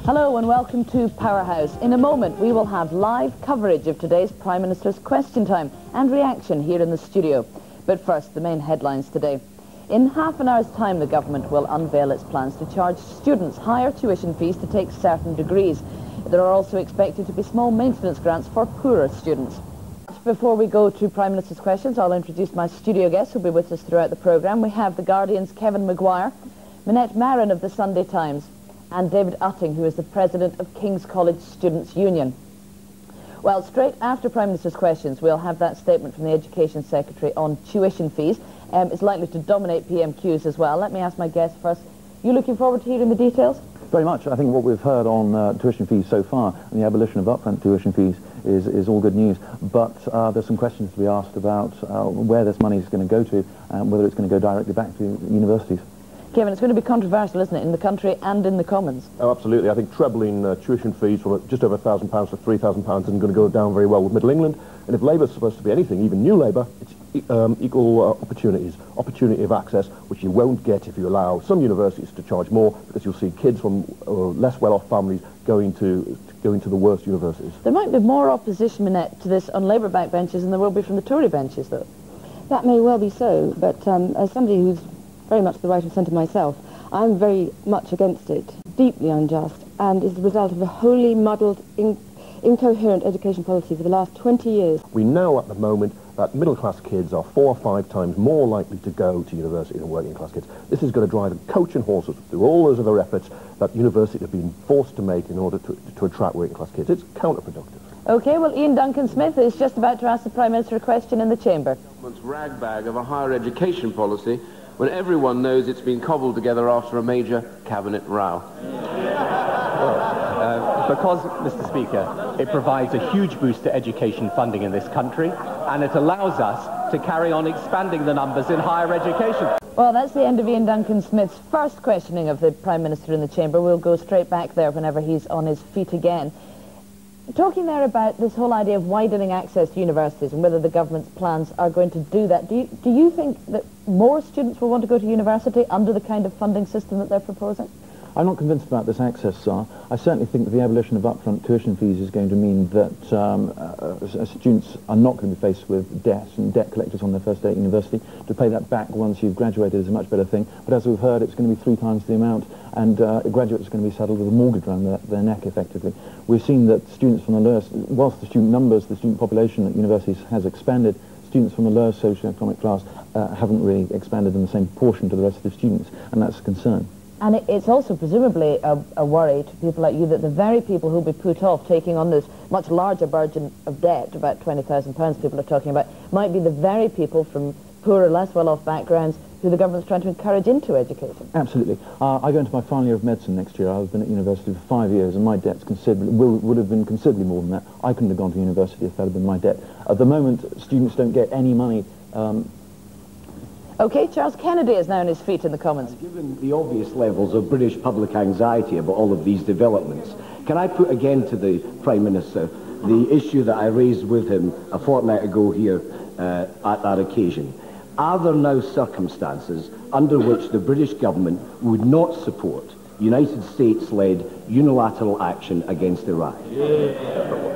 Hello and welcome to Powerhouse. In a moment we will have live coverage of today's Prime Minister's Question Time and reaction here in the studio. But first, the main headlines today. In half an hour's time, the government will unveil its plans to charge students higher tuition fees to take certain degrees. There are also expected to be small maintenance grants for poorer students. Before we go to Prime Minister's questions, I'll introduce my studio guests who'll be with us throughout the programme. We have The Guardian's Kevin Maguire, Minette Marin of the Sunday Times, and David Utting, who is the president of King's College Students' Union. Well, straight after Prime Minister's questions, we'll have that statement from the Education Secretary on tuition fees. It's likely to dominate PMQs as well. Let me ask my guests first. You looking forward to hearing the details? Very much. I think what we've heard on tuition fees so far and the abolition of upfront tuition fees is all good news. But there's some questions to be asked about where this money is going to go to and whether it's going to go directly back to universities. Kevin, it's going to be controversial, isn't it, in the country and in the Commons? Oh, absolutely. I think trebling tuition fees from just over £1,000 to £3,000 isn't going to go down very well with Middle England. And if Labour's supposed to be anything, even New Labour, it's equal opportunity of access, which you won't get if you allow some universities to charge more, because you'll see kids from less well-off families going to the worst universities. There might be more opposition, Minette, to this on Labour backbenches than there will be from the Tory benches, though. That may well be so, but as somebody who's very much the right of centre myself, I'm very much against it. Deeply unjust, and is the result of a wholly muddled, incoherent education policy for the last 20 years. We know at the moment that middle-class kids are 4 or 5 times more likely to go to university than working-class kids. This is going to drive them coach and horses through all those other efforts that universities have been forced to make in order to attract working-class kids. It's counterproductive. OK, well, Ian Duncan-Smith is just about to ask the Prime Minister a question in the Chamber. The government's ragbag of a higher education policy when everyone knows it's been cobbled together after a major cabinet row. Because, Mr. Speaker, it provides a huge boost to education funding in this country, and it allows us to carry on expanding the numbers in higher education. Well, that's the end of Ian Duncan-Smith's first questioning of the Prime Minister in the Chamber. We'll go straight back there whenever he's on his feet again. Talking there about this whole idea of widening access to universities and whether the government's plans are going to do that, do you think that more students will want to go to university under the kind of funding system that they're proposing? I'm not convinced about this access, Sir. I certainly think that the abolition of upfront tuition fees is going to mean that students are not going to be faced with debt and debt collectors on their first day at university. To pay that back once you've graduated is a much better thing. But as we've heard, it's going to be 3 times the amount, and graduates are going to be saddled with a mortgage around their neck, effectively. We've seen that students from the lowest, whilst the student numbers, the student population at universities has expanded, students from the lowest socioeconomic class haven't really expanded in the same proportion to the rest of the students, and that's a concern. And it's also presumably a worry to people like you that the very people who'll be put off taking on this much larger burden of debt, about £20,000 people are talking about, might be the very people from poorer, less well-off backgrounds who the government's trying to encourage into education. Absolutely. I go into my final year of medicine next year. I've been at university for 5 years, and my debt's would have been considerably more than that. I couldn't have gone to university if that had been my debt. At the moment, students don't get any money. OK, Charles Kennedy is now on his feet in the Commons. Given the obvious levels of British public anxiety about all of these developments, can I put again to the Prime Minister the issue that I raised with him a fortnight ago here at that occasion? Are there now circumstances under which the British government would not support United States-led unilateral action against Iraq?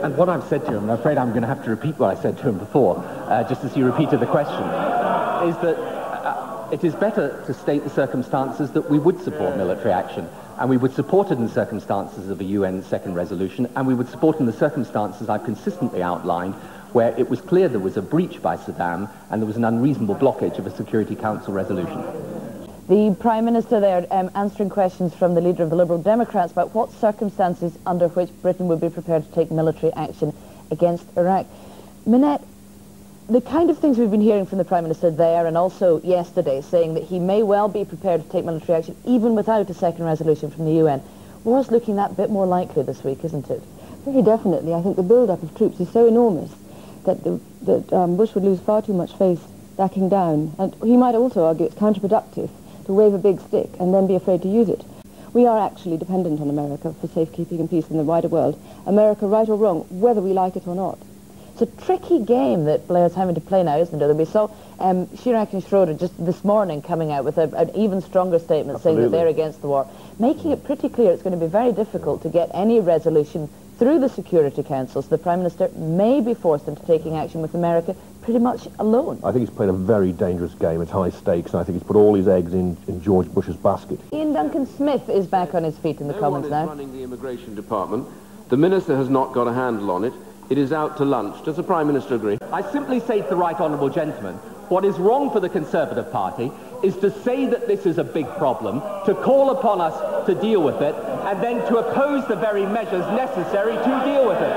And what I've said to him, and I'm afraid I'm going to have to repeat what I said to him before, just as he repeated the question, is that it is better to state the circumstances that we would support military action, and we would support it in the circumstances of a UN second resolution, and we would support in the circumstances I've consistently outlined, where it was clear there was a breach by Saddam and there was an unreasonable blockage of a Security Council resolution. The Prime Minister there answering questions from the leader of the Liberal Democrats about what circumstances under which Britain would be prepared to take military action against Iraq. Minette, the kind of things we've been hearing from the Prime Minister there and also yesterday saying that he may well be prepared to take military action even without a second resolution from the UN was looking that bit more likely this week, isn't it? Very definitely. I think the build-up of troops is so enormous that Bush would lose far too much face backing down. And he might also argue it's counterproductive to wave a big stick and then be afraid to use it. We are actually dependent on America for safekeeping and peace in the wider world. America, right or wrong, whether we like it or not. It's a tricky game that Blair's having to play now, isn't it? We saw Chirac and Schroeder just this morning coming out with an even stronger statement saying that they're against the war, making it pretty clear it's going to be very difficult to get any resolution through the Security Council, so the Prime Minister may be forced into taking action with America pretty much alone. I think he's played a very dangerous game. It's high stakes, and I think he's put all his eggs in George Bush's basket. Ian Duncan Smith is back on his feet in the Commons now. No one is running the immigration department. The Minister has not got a handle on it. It is out to lunch. Does the Prime Minister agree? I simply say to the right honourable gentleman, what is wrong for the Conservative Party is to say that this is a big problem, to call upon us to deal with it, and then to oppose the very measures necessary to deal with it.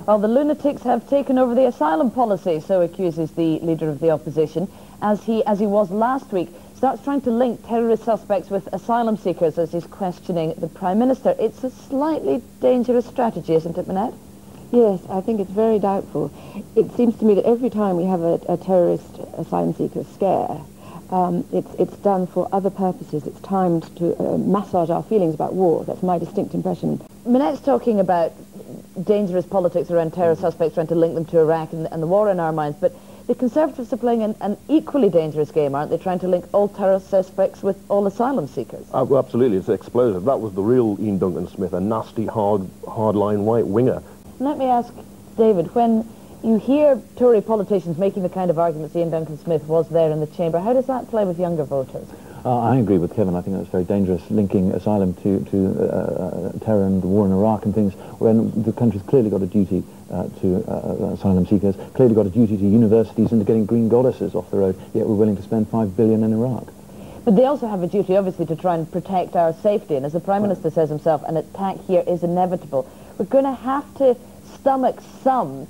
Well, the lunatics have taken over the asylum policy, so accuses the leader of the opposition, as he was last week. Starts trying to link terrorist suspects with asylum seekers as he's questioning the Prime Minister. It's a slightly dangerous strategy, isn't it, Minette? Yes, I think it's very doubtful. It seems to me that every time we have a terrorist asylum seeker scare, it's done for other purposes. It's timed to massage our feelings about war. That's my distinct impression. Minette's talking about dangerous politics around terror suspects, trying to link them to Iraq and the war in our minds, but the Conservatives are playing an equally dangerous game, aren't they, trying to link all terror suspects with all asylum seekers? Well, absolutely, it's explosive. That was the real Ian Duncan Smith, a nasty, hardline right winger. Let me ask David, when you hear Tory politicians making the kind of arguments Ian Duncan Smith was there in the chamber, how does that play with younger voters? I agree with Kevin. I think that's very dangerous, linking asylum to terror and the war in Iraq and things, when the country's clearly got a duty to asylum seekers, clearly got a duty to universities and to getting green goddesses off the road, yet we're willing to spend $5 billion in Iraq. But they also have a duty, obviously, to try and protect our safety, and as the Prime Minister says himself, an attack here is inevitable. We're going to have to stomach some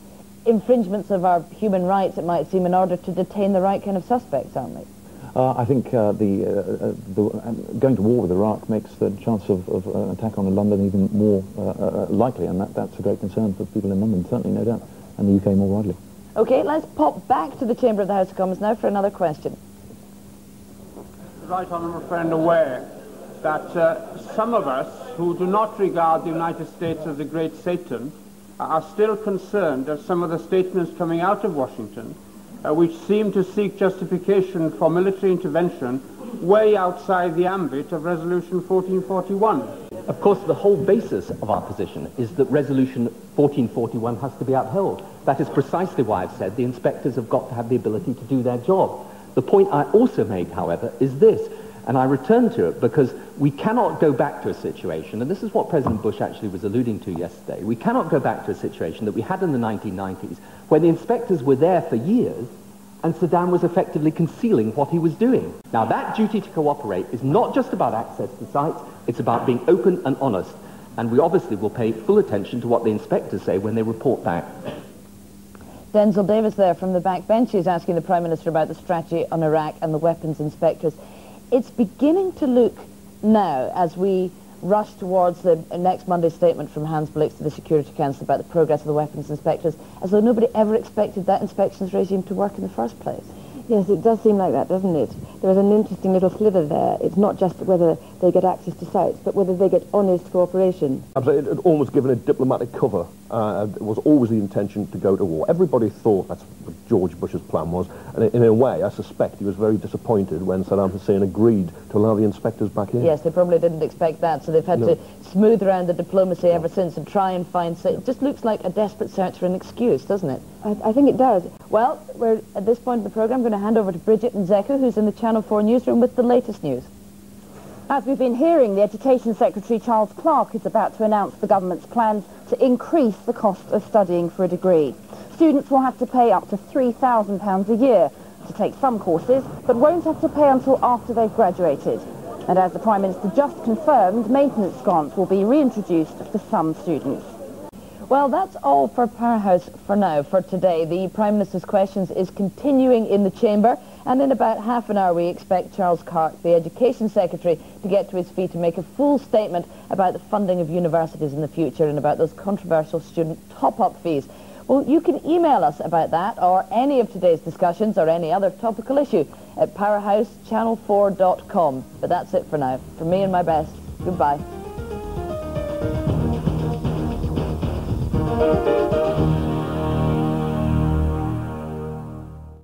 infringements of our human rights, it might seem, in order to detain the right kind of suspects, aren't we? I think going to war with Iraq makes the chance of an attack on London even more likely, and that's a great concern for people in London, certainly, no doubt, and the UK more widely. OK, let's pop back to the Chamber of the House of Commons now for another question. The right honourable friend aware that some of us who do not regard the United States as the great Satan are still concerned at some of the statements coming out of Washington which seem to seek justification for military intervention way outside the ambit of Resolution 1441. Of course, the whole basis of our position is that Resolution 1441 has to be upheld. That is precisely why I've said the inspectors have got to have the ability to do their job. The point I also made, however, is this, and I return to it because we cannot go back to a situation, and this is what President Bush actually was alluding to yesterday, we cannot go back to a situation that we had in the 1990s where the inspectors were there for years and Saddam was effectively concealing what he was doing. Now, that duty to cooperate is not just about access to sites, it's about being open and honest, and we obviously will pay full attention to what the inspectors say when they report back. Denzil Davis there from the back bench is asking the Prime Minister about the strategy on Iraq and the weapons inspectors. It's beginning to look now, as we rush towards the next Monday's statement from Hans Blix to the Security Council about the progress of the weapons inspectors, as though nobody ever expected that inspections regime to work in the first place. Yes, it does seem like that, doesn't it? There is an interesting little slither there. It's not just whether they get access to sites, but whether they get honest cooperation. Absolutely. It had almost given a diplomatic cover. It was always the intention to go to war. Everybody thought that's what George Bush's plan was. And in a way, I suspect he was very disappointed when Saddam Hussein agreed to allow the inspectors back in. Yes, they probably didn't expect that, so they've had to smooth around the diplomacy ever since and try and find... It just looks like a desperate search for an excuse, doesn't it? I think it does. Well, we're at this point in the programme going to hand over to Bridget Nzeku, who's in the Channel 4 newsroom with the latest news. As we've been hearing, the Education Secretary Charles Clarke is about to announce the government's plans to increase the cost of studying for a degree. Students will have to pay up to £3,000 a year to take some courses, but won't have to pay until after they've graduated. And as the Prime Minister just confirmed, maintenance grants will be reintroduced for some students. Well, that's all for Powerhouse for now, for today. The Prime Minister's Questions is continuing in the Chamber, and in about half an hour we expect Charles Clarke, the Education Secretary, to get to his feet and make a full statement about the funding of universities in the future and about those controversial student top-up fees. Well, you can email us about that or any of today's discussions or any other topical issue at powerhousechannel4.com. But that's it for now. From me and my best, goodbye.